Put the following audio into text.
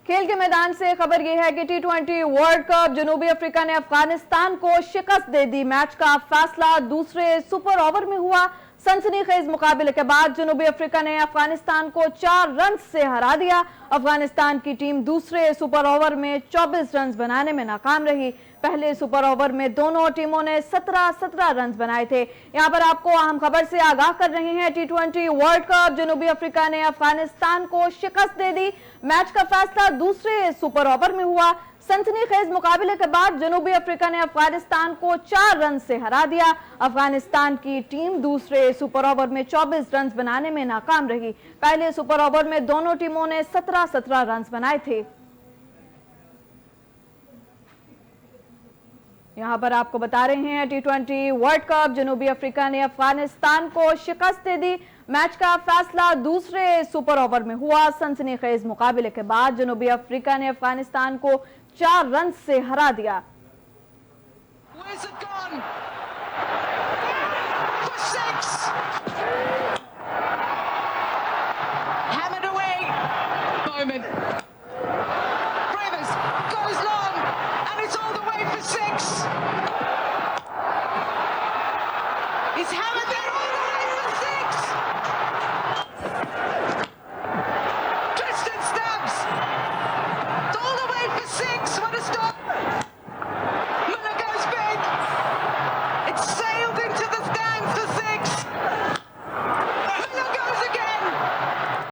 खेल के मैदान से खबर यह है कि टी20 वर्ल्ड कप जनूबी अफ्रीका ने अफगानिस्तान को शिकस्त दे दी। मैच का फैसला दूसरे सुपर ओवर में हुआ। सनसनीखेज मुकाबले के बाद जनूबी अफ्रीका ने अफगानिस्तान को 4 रन से हरा दिया। अफगानिस्तान की टीम दूसरे सुपर ओवर में 24 रन बनाने में नाकाम रही। पहले सुपर ओवर में दोनों टीमों ने 17-17 रन बनाए थे। यहां पर आपको अहम खबर से आगाह कर रहे हैं। टी20 वर्ल्ड कप जनूबी अफ्रीका ने अफगानिस्तान को शिकस्त दे दी। मैच का फैसला दूसरे सुपर ओवर में हुआ। सनसनीखेज मुकाबले के बाद जनूबी अफ्रीका ने अफगानिस्तान को 4 रन से हरा दिया। अफगानिस्तान की टीम दूसरे सुपर ओवर में 24 रन बनाने में नाकाम रही। पहले सुपर ओवर में दोनों टीमों ने 17-17 रन बनाए थे। यहां पर आपको बता रहे हैं टी20 वर्ल्ड कप जनूबी अफ्रीका ने अफगानिस्तान को शिकस्त दे दी। मैच का फैसला दूसरे सुपर ओवर में हुआ। सनसनीखेज मुकाबले के बाद जनूबी अफ्रीका ने अफगानिस्तान को 4 रन से हरा दिया। He's hammered it all the way for 6!